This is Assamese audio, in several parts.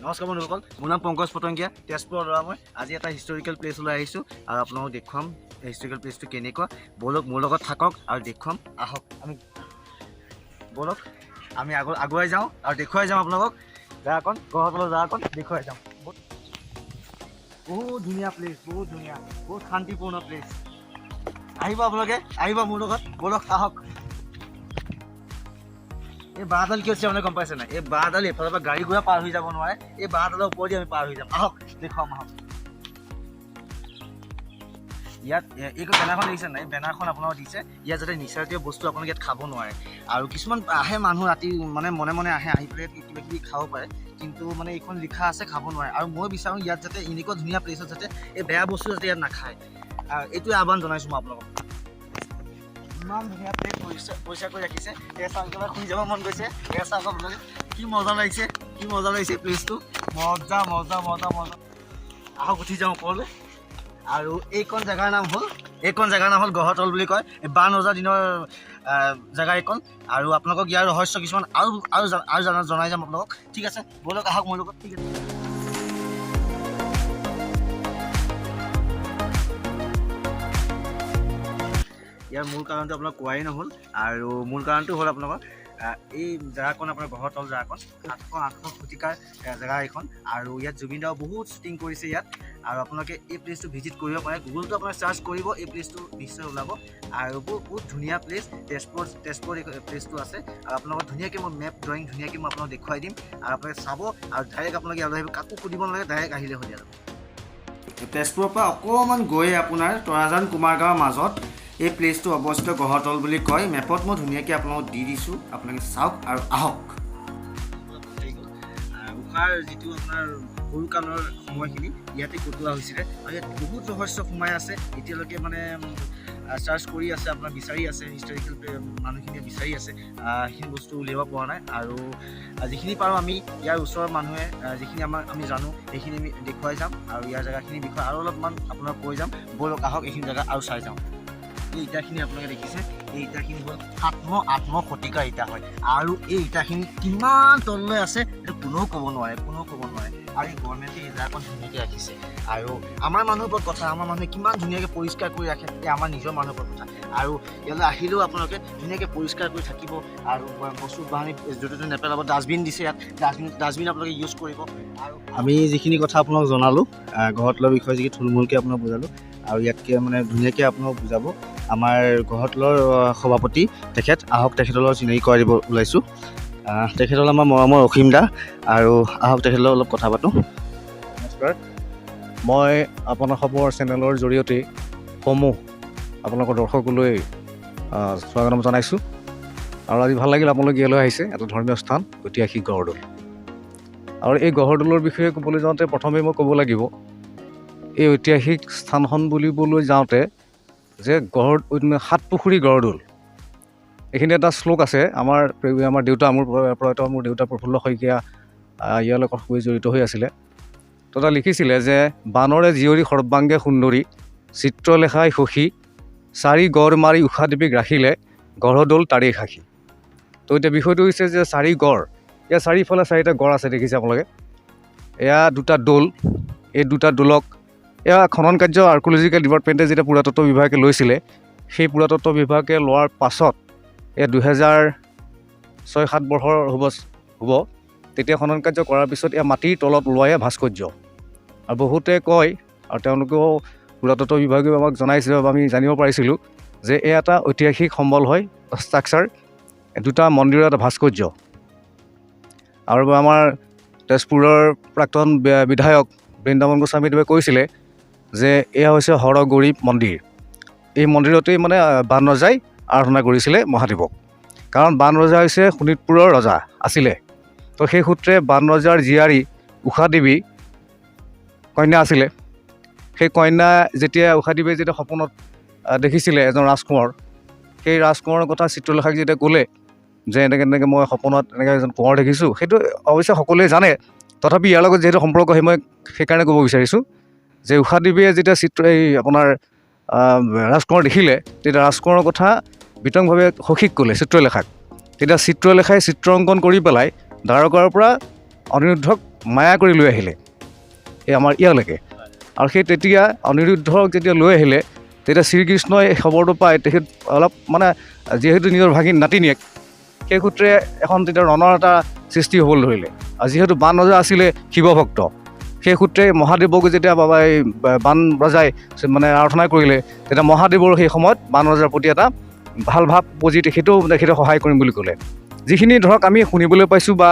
নমস্কাৰ বন্ধুসকল, মোৰ নাম পংকজ পটংগীয়া, তেজপুৰৰ ল'ৰা মই। আজি এটা হিষ্টৰিকেল প্লেচলৈ আহিছোঁ আৰু আপোনালোকক দেখুৱাম হিষ্টৰিকেল প্লেচটো কেনেকুৱা। ব'লক মোৰ লগত থাকক আৰু দেখুৱাম। আহক ব'লক আমি আগুৱাই যাওঁ আৰু দেখুৱাই যাওঁ আপোনালোকক জেগাকণ, গড়তলৰ জেগাকণ দেখুৱাই যাওঁ। বহুত ধুনীয়া প্লেচ, বহুত ধুনীয়া, বহুত শান্তিপূৰ্ণ প্লেচ। আহিব আপোনালোকে, আহিব মোৰ লগত, ব'লক আহক। এই বাঁহডাল কি হৈছে মানে গম পাইছে নাই? এই বাঁহডাল এফালৰ পৰা গাড়ী ঘোঁৰা পাৰ হৈ যাব নোৱাৰে। এই বাঁহডালৰ ওপৰেদি আমি পাৰ হৈ যাম। আহক দেখুৱাম, আহক। ইয়াত এই বেনাৰখন দেখিছে নাই? বেনাৰখন আপোনালোকক দিছে ইয়াত যাতে নিচাজাতীয় বস্তু আপোনালোকে ইয়াত খাব নোৱাৰে। আৰু কিছুমান আহে মানুহ ৰাতি মানে মনে মনে আহে, আহি পেলাই কিবা কিবি খাব পাৰে, কিন্তু মানে এইখন লিখা আছে খাব নোৱাৰে। আৰু মই বিচাৰোঁ ইয়াত যাতে এনেকুৱা ধুনীয়া প্লেচত যাতে এই বেয়া বস্তু যাতে ইয়াত নাখায়। এইটোৱে আহ্বান জনাইছোঁ মই আপোনালোকক। ইমান ধুনীয়া প্লেচ পৰিষ্কাৰ কৰি ৰাখিছে। এই চাওঁ একেবাৰে শুই যাব মন গৈছে। এই চাওঁ আপোনালোকে কি মজা লাগিছে, কি মজা লাগিছে প্লেচটো। মজা মজা মজা মজা। আহক উঠি যাওঁ ওপৰলৈ। আৰু এইখন জেগাৰ নাম হ'ল গড়তল বুলি কয়। এই 52 ৰজাৰ দিনৰ জেগা এইখন। আৰু আপোনালোকক ইয়াৰ ৰহস্য কিছুমান আৰু জনাই যাম আপোনালোকক। ঠিক আছে, ব'লক আহক মোৰ লগত। ঠিক আছে। ইয়াৰ মূল কাৰণটো আপোনাক কোৱাই নহ'ল। আৰু মূল কাৰণটো হ'ল আপোনালোকৰ এই জেগাকণ, আপোনাৰ গড়তল জেগাকণ 700 শতিকাৰ জেগা এইখন। আৰু ইয়াত জুবিন দাও বহুত শ্বুটিং কৰিছে ইয়াত। আৰু আপোনালোকে এই প্লেচটো ভিজিট কৰিব পাৰে। গুগলটো আপোনাৰ চাৰ্চ কৰিব, এই প্লেচটো নিশ্চয় ওলাব। আৰু বহুত ধুনীয়া প্লেচ, তেজপুৰ এই প্লেচটো আছে। আৰু আপোনালোকক ধুনীয়াকৈ মই মেপ ড্ৰয়িং ধুনীয়াকৈ মই আপোনাক দেখুৱাই দিম। আৰু আপোনালোকে চাব আৰু ডাইৰেক্ট আপোনালোকে ইয়ালৈ আহিব, কাকো সুধিব নালাগে, ডাইৰেক্ট আহিলে হৈ যাব। তেজপুৰৰ পৰা অকণমান গৈ আপোনাৰ তৰাজান কুমাৰগাঁৱৰ মাজত এই প্লেচটো অৱস্থিত, গড়তল বুলি কয়। মেপত মই ধুনীয়াকৈ আপোনালোকক দি দিছোঁ, আপোনালোকে চাওক আৰু আহক। ঊষাৰ যিটো আপোনাৰ সৰুকালৰ সময়খিনি ইয়াতে কটোৱা হৈছিলে। আৰু ইয়াত বহুত ৰহস্য সোমাই আছে। এতিয়ালৈকে মানে চাৰ্চ কৰি আছে, আপোনাৰ বিচাৰি আছে, হিষ্টৰিকেল মানুহখিনিয়ে বিচাৰি আছে, সেইখিনি বস্তু উলিয়াব পৰা নাই। আৰু যিখিনি পাৰোঁ আমি ইয়াৰ ওচৰৰ মানুহে যিখিনি আমি জানো সেইখিনি আমি দেখুৱাই যাম। আৰু ইয়াৰ জেগাখিনিৰ বিষয়ে আৰু অলপমান আপোনাক কৈ যাম। ব'লক আহক, এইখিনি জেগা আৰু চাই যাওঁ। এই ইটাখিনি আপোনালোকে দেখিছে, এই ইটাখিনি হ'ল 700 শতিকাৰ ইটা হয়। আৰু এই ইটাখিনি কিমান তললৈ আছে এইটো কোনেও ক'ব নোৱাৰে। আৰু এই গভৰ্ণমেণ্টে এই জেগাকণ ধুনীয়াকৈ ৰাখিছে। আৰু আমাৰ মানুহৰ ওপৰত কথা, আমাৰ মানুহে কিমান ধুনীয়াকৈ পৰিষ্কাৰ কৰি ৰাখে, এই আমাৰ নিজৰ মানুহৰ ওপৰত কথা। আৰু ইয়ালৈ আহিলেও আপোনালোকে ধুনীয়াকৈ পৰিষ্কাৰ কৰি থাকিব। আৰু বস্তু বাহানি য'তে ত'তে নেপেলাব। ডাষ্টবিন দিছে ইয়াত, ডাষ্টবিন আপোনালোকে ইউজ কৰিব। আৰু আমি যিখিনি কথা আপোনাক জনালোঁ, গড়তলৰ বিষয়ে যিখিনি থুলমূলকৈ আপোনাক বুজালোঁ, আৰু ইয়াতকৈ মানে ধুনীয়াকৈ আপোনাক বুজাব আমাৰ গড়তলৰ সভাপতি তেখেত। আহক তেখেতৰ লগত চিনাকি কৰাই দিব ওলাইছোঁ। তেখেত হ'ল আমাৰ মৰমৰ অসীম দা। আৰু আহক তেখেতৰ লগত অলপ কথা পাতোঁ। নমস্কাৰ, মই আপোনালোকৰ চেনেলৰ জৰিয়তে আপোনালোকৰ দৰ্শকলৈ স্বাগতম জনাইছোঁ। আৰু আজি ভাল লাগিল আপোনালোক ইয়ালৈ আহিছে, এটা ধৰ্মীয় স্থান ঐতিহাসিক গড়দৌল। আৰু এই গড়দৌলৰ বিষয়ে ক'বলৈ যাওঁতে প্ৰথমে মই ক'ব লাগিব, এই ঐতিহাসিক স্থানখন বুলিবলৈ যাওঁতে যে 7 পুখুৰী গড়দৌল, এইখিনি এটা শ্লোক আছে। আমাৰ দেউতা, মোৰ দেউতা প্ৰফুল্ল শইকীয়া ইয়াৰ লগত খুবেই জড়িত হৈ আছিলে। তথা লিখিছিলে যে বানৰে জীয়ৰী সৰ্বাংগে সুন্দৰী, চিত্ৰলেখাই সখী, 4 গড় মাৰি উষা দেৱীক ৰাখিলে, গড়দৌল তাৰেই সাক্ষী। তো এতিয়া বিষয়টো হৈছে যে 4 গড়, ইয়াৰ চাৰিওফালে 4টা গড় আছে, দেখিছে আপোনালোকে। এয়া 2টা দৌল। এই 2টা দৌলক এয়া খনন কাৰ্য আৰ্ক'লজিকেল ডিপাৰ্টমেণ্টে যেতিয়া পুৰাতত্ত্ব বিভাগে লৈছিলে, সেই পুৰাতত্ত্ব বিভাগে লোৱাৰ পাছত এয়া 2006-07 বৰ্ষৰ হ'ব, তেতিয়া খনন কাৰ্য কৰাৰ পিছত এয়া মাটিৰ তলত ওলোৱাই ভাস্কৰ্য। আৰু বহুতে কয়, আৰু তেওঁলোকেও পুৰাতত্ত্ব বিভাগেও আমাক জনাইছে বা আমি জানিব পাৰিছিলোঁ যে এয়া এটা ঐতিহাসিক সম্বল হয়, ষ্ট্ৰাকচাৰ, 2টা মন্দিৰৰ এটা ভাস্কৰ্য। আৰু আমাৰ তেজপুৰৰ প্ৰাক্তন বিধায়ক বৃন্দাবন গোস্বামীদেৱে কৈছিলে যে এয়া হৈছে হৰগৌৰী মন্দিৰ। এই মন্দিৰতেই মানে বান ৰজাই আৰাধনা কৰিছিলে মহাদেৱক। কাৰণ বান ৰজা হৈছে শোণিতপুৰৰ ৰজা আছিলে। তো সেই সূত্ৰে বান ৰজাৰ জীয়াৰী উষা দেৱী কন্যা আছিলে। সেই কন্যা যেতিয়া উষা দেৱীয়ে যেতিয়া সপোনত দেখিছিলে এজন ৰাজকোঁৱৰ, সেই ৰাজকোঁৱৰৰ কথা চিত্ৰলেখাক যেতিয়া ক'লে যে এনেকৈ মই সপোনত এনেকৈ এজন কোঁৱৰ দেখিছোঁ, সেইটো অৱশ্যে সকলোৱে জানে। তথাপি ইয়াৰ লগত যিহেতু সম্পৰ্ক মই সেইকাৰণে ক'ব বিচাৰিছোঁ যে উষা দেৱীয়ে যেতিয়া আপোনাৰ ৰাজকোঁৱৰ দেখিলে, তেতিয়া ৰাজকোঁৱৰৰ কথা বিতংভাৱে সখীক ক'লে, চিত্ৰলেখাক। তেতিয়া চিত্ৰলেখাই চিত্ৰ অংকন কৰি পেলাই দ্বাৰকাৰ পৰা অনিৰুদ্ধক মায়া কৰি লৈ আহিলে এই আমাৰ ইয়ালৈকে। আৰু সেই তেতিয়া অনিৰুদ্ধক যেতিয়া লৈ আহিলে তেতিয়া শ্ৰীকৃষ্ণই এই খবৰটো পাই তেখেত অলপ মানে যিহেতু নিজৰ ভাগিন নাতিনীয়েক সেই সূত্ৰে এখন তেতিয়া ৰণৰ এটা সৃষ্টি হ'বলৈ ধৰিলে। আৰু যিহেতু বান ৰজা আছিলে শিৱভক্ত সেই সূত্ৰে মহাদেৱক যেতিয়া এই বান ৰজাই মানে আৰাধনা কৰিলে তেতিয়া মহাদেৱৰ সেই সময়ত বান ৰজাৰ প্ৰতি এটা ভাল ভাৱ পুঁজি তেখেতে সহায় কৰিম বুলি ক'লে। যিখিনি ধৰক আমি শুনিবলৈ পাইছোঁ বা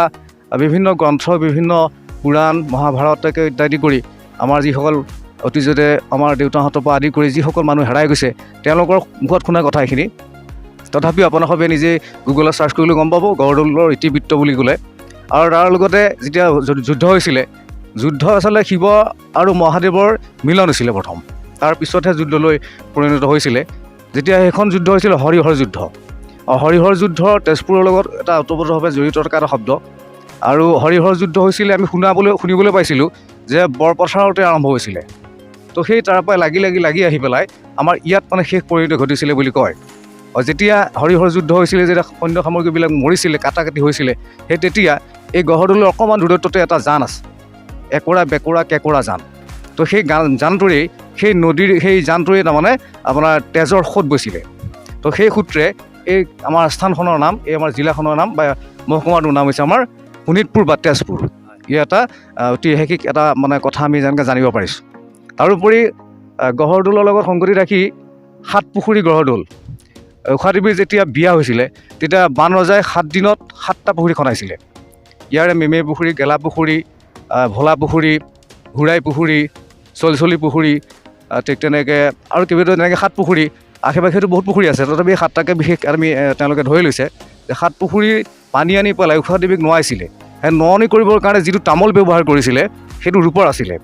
বিভিন্ন গ্ৰন্থ বিভিন্ন পুৰাণ মহাভাৰতকে ইত্যাদি কৰি আমাৰ যিসকল অতীজতে আমাৰ দেউতাহঁতৰ পৰা আদি কৰি যিসকল মানুহ হেৰাই গৈছে তেওঁলোকৰ মুখত শুনা কথা এইখিনি। তথাপিও আপোনালোকে নিজে গুগলত চাৰ্চ কৰিলে গম পাব গড়দৌলৰ ইতিবৃত্ত বুলি ক'লে। আৰু তাৰ লগতে যেতিয়া যুদ্ধ হৈছিলে যুদ্ধ আচলতে শিৱ আৰু মহাদেৱৰ মিলন হৈছিলে প্ৰথম, তাৰপিছতহে যুদ্ধলৈ পৰিণত হৈছিলে। যেতিয়া সেইখন যুদ্ধ হৈছিলে হৰিহৰ যুদ্ধ। হৰিহৰ যুদ্ধ তেজপুৰৰ লগত এটা ওতপ্ৰোতভাৱে জড়িত থকা এটা শব্দ। আৰু হৰিহৰ যুদ্ধ হৈছিলে আমি শুনিবলৈ পাইছিলোঁ যে বৰপথাৰতে আৰম্ভ হৈছিলে। তো সেই তাৰ পৰাই লাগি আহি পেলাই আমাৰ ইয়াত মানে শেষ পৰিণতি ঘটিছিলে বুলি কয়। যেতিয়া হৰিহৰ যুদ্ধ হৈছিলে যেতিয়া সৈন্য সামগ্ৰীবিলাক মৰিছিলে কাটি হৈছিলে সেই তেতিয়া এই গড়দৌলৰ অকণমান দূৰত্বতে এটা জান আছে, একোৰা বেকোৰা কেঁকোৰা জান। তো সেই জানটোৰেই সেই নদীৰ সেই জানটোৰে তাৰমানে আপোনাৰ তেজৰ সোঁত বৈছিলে। তো সেই সূত্ৰে এই আমাৰ স্থানখনৰ নাম এই আমাৰ জিলাখনৰ নাম বা মহকুমাটোৰ নাম হৈছে আমাৰ শোণিতপুৰ বা তেজপুৰ। ই এটা ঐতিহাসিক এটা মানে কথা আমি যেনেকৈ জানিব পাৰিছোঁ। তাৰোপৰি গড়দৌলৰ লগত সংগতি ৰাখি সাতপুখুৰী গড়দৌল উষা-দেৱীৰ যেতিয়া বিয়া হৈছিলে তেতিয়া বান ৰজাই 7 দিনত 7টা পুখুৰী খন্দাইছিলে। ইয়াৰে মেমে পুখুৰী, গেলা পুখুৰী, ভোলা পুখুৰী, ঘূৰাই পুখুৰী, চলচলি পুখুৰী, ঠিক তেনেকৈ আৰু কেইবাটাও তেনেকৈ 7 পুখুৰী আশে পাশেতো বহুত পুখুৰী আছে। তথাপি 7টাকে বিশেষ আমি তেওঁলোকে ধৰি লৈছে যে 7 পুখুৰী পানী আনি পেলাই উষা-দেৱীক নোৱাইছিলে। সেই নোৱানি কৰিবৰ কাৰণে যিটো তামোল ব্যৱহাৰ কৰিছিলে সেইটো ৰূপৰ আছিলে।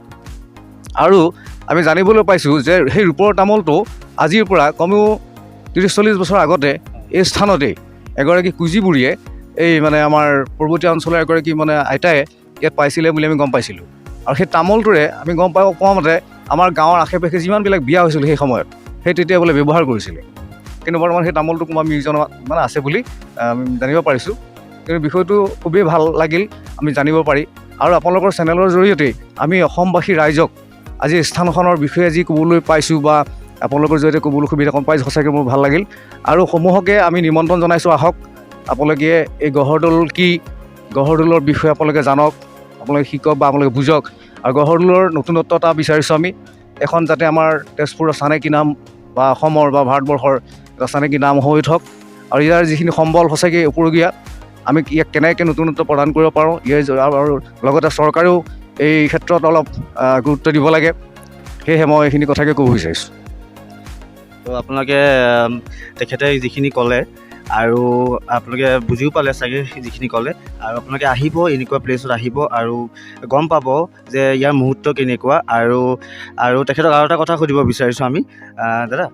আৰু আমি জানিবলৈ পাইছোঁ যে সেই ৰূপৰ তামোলটো আজিৰ পৰা কমেও 30-40 বছৰ আগতে এই স্থানতেই এগৰাকী কুঁজিবুঢ়ীয়ে এই মানে আমাৰ পৰ্বতীয়া অঞ্চলৰ এগৰাকী মানে আইতাই ইয়াত পাইছিলে বুলি আমি গম পাইছিলোঁ। আৰু সেই তামোলটোৰে আমি গম পোৱা মতে আমাৰ গাঁৱৰ আশে পাশে যিমানবিলাক বিয়া হৈছিল সেই সময়ত সেই তেতিয়া বোলে ব্যৱহাৰ কৰিছিলে। কিন্তু বৰ্তমান সেই তামোলটো কোনোবা মিউজিয়ামত মানে আছে বুলি আমি জানিব পাৰিছোঁ। কিন্তু বিষয়টো খুবেই ভাল লাগিল আমি জানিব পাৰি। আৰু আপোনালোকৰ চেনেলৰ জৰিয়তেই আমি অসমবাসী ৰাইজক আজি স্থানখনৰ বিষয়ে যি ক'বলৈ পাইছোঁ বা আপোনালোকৰ জৰিয়তে ক'বলৈ সুবিধা কম পাইছোঁ সঁচাকৈ মোৰ ভাল লাগিল। আৰু সমূহকে আমি নিমন্ত্ৰণ জনাইছোঁ আহক আপোনালোকে এই গড়দৌল কি গড়দৌলৰ বিষয়ে আপোনালোকে জানক, আপোনালোকে শিকক বা আপোনালোকে বুজক। আৰু গড়দৌলৰ নতুনত্ব এটা বিচাৰিছোঁ আমি এখন যাতে আমাৰ তেজপুৰৰ চানেকি নাম বা অসমৰ বা ভাৰতবৰ্ষৰ এটা চানেকি নাম হৈ উঠক। আৰু ইয়াৰ যিখিনি সম্বল সঁচাকৈ উপযোগীয়া আমি ইয়াক কেনেকৈ নতুনত্ব প্ৰদান কৰিব পাৰোঁ আৰু লগতে চৰকাৰেও এই ক্ষেত্ৰত অলপ গুৰুত্ব দিব লাগে। সেয়েহে মই এইখিনি কথাকে ক'ব বিচাৰিছোঁ। তো আপোনালোকে তেখেতে যিখিনি ক'লে আৰু আপোনালোকে বুজিও পালে চাগে যিখিনি ক'লে। আৰু আপোনালোকে আহিব এনেকুৱা প্লেচত আহিব আৰু গম পাব যে ইয়াৰ মুহূৰ্ত কেনেকুৱা। আৰু তেখেতক আৰু এটা কথা সুধিব বিচাৰিছোঁ আমি দাদা,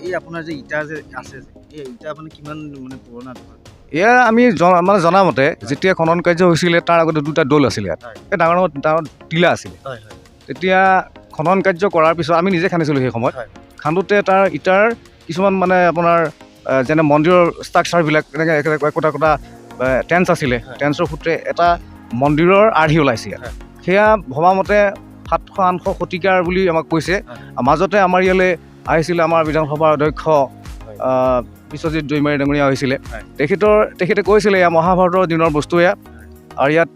এই আপোনাৰ যে ইটা যে আছে এই ইটা মানে কিমান মানে পুৰণা? এয়া আমি মানে জনামতে যেতিয়া খনন কাৰ্য হৈছিলে তাৰ আগতে 2টা দৌল আছিলে ইয়াত, এই ডাঙৰ টিলা আছিলে। তেতিয়া খনন কাৰ্য কৰাৰ পিছত আমি নিজে খান্দিছিলোঁ সেই সময়ত। খান্দোতে তাৰ ইটাৰ কিছুমান মানে আপোনাৰ যেনে মন্দিৰৰ ষ্ট্ৰাকচাৰবিলাক এনেকৈ একোটা টেন্স আছিলে। টেন্সৰ সূত্ৰে এটা মন্দিৰৰ আৰ্হি ওলাইছে ইয়াত। সেয়া ভবামতে 700-800 শতিকাৰ বুলি আমাক কৈছে। মাজতে আমাৰ ইয়ালৈ আহিছিলে আমাৰ বিধানসভাৰ অধ্যক্ষ বিশ্বজিৎ দৈমাৰী ডাঙৰীয়া হৈছিলে। তেখেতে কৈছিলে এয়া মহাভাৰতৰ দিনৰ বস্তু এয়া। আৰু ইয়াত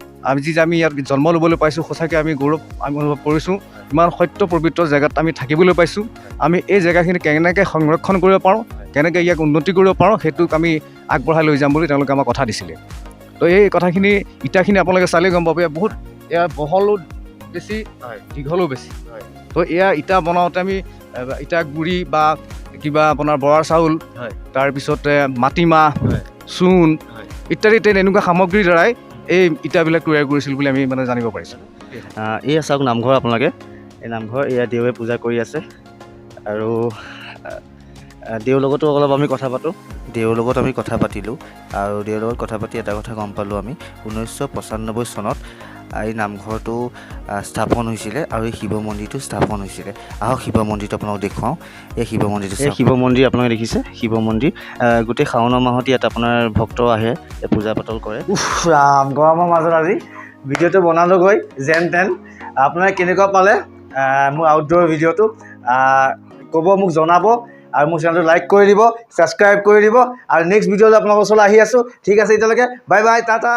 আমি ইয়াত জন্ম ল'বলৈ পাইছোঁ সঁচাকৈ আমি গৌৰৱ আমি অনুভৱ কৰিছোঁ। ইমান সত্য পবিত্ৰ জেগাত আমি থাকিবলৈ পাইছোঁ। আমি এই জেগাখিনি কেনেকৈ সংৰক্ষণ কৰিব পাৰোঁ, কেনেকৈ ইয়াক উন্নতি কৰিব পাৰোঁ সেইটোক আমি আগবঢ়াই লৈ যাম বুলি তেওঁলোকে আমাক কথা দিছিলে। তো এই কথাখিনি ইটাখিনি আপোনালোকে চালেই গম পাব বহুত এয়া বহলো বেছি দীঘলো বেছি। তো এয়া ইটা বনাওঁতে আমি ইটা গুড়ি বা কিবা আপোনাৰ বৰা চাউল তাৰপিছতে মাটিমাহ চূণ ইত্যাদি এনেকুৱা সামগ্ৰীৰ দ্বাৰাই এই ইটাবিলাক তৈয়াৰ কৰিছিল বুলি আমি মানে জানিব পাৰিছোঁ। এই চাওক নামঘৰ আপোনালোকে এই নামঘৰ এয়া দেৱে পূজা কৰি আছে। আৰু দেউৰ লগতো অলপ আমি কথা পাতোঁ। দেউৰ লগত আমি কথা পাতিলোঁ আৰু দেউৰ লগত কথা পাতি এটা কথা গম পালোঁ আমি 1995 চনত এই নামঘৰটো স্থাপন হৈছিলে আৰু এই শিৱ মন্দিৰটো স্থাপন হৈছিলে। আহক শিৱ মন্দিৰটো আপোনালোক দেখুৱাওঁ। এই শিৱ মন্দিৰটো শিৱ মন্দিৰ আপোনালোকে দেখিছে শিৱ মন্দিৰ। গোটেই শাওণ মাহত ইয়াত আপোনাৰ ভক্ত আহে পূজা পাতল কৰে। ৰাম গৰমৰ মাজত আজি ভিডিঅ'টো বনালোগৈ যেন তেন আপোনালোকে কেনেকুৱা পালে মোৰ আউটডোৰ ভিডিঅ'টো ক'ব মোক জনাব আৰু মোৰ চেনেলটো লাইক কৰি দিব ছাবস্ক্ৰাইব কৰি দিব আৰু নেক্সট ভিডিঅ'লৈ আপোনালোকৰ ওচৰলৈ আহি আছোঁ ঠিক আছে এতিয়ালৈকে বাই বাই টাটা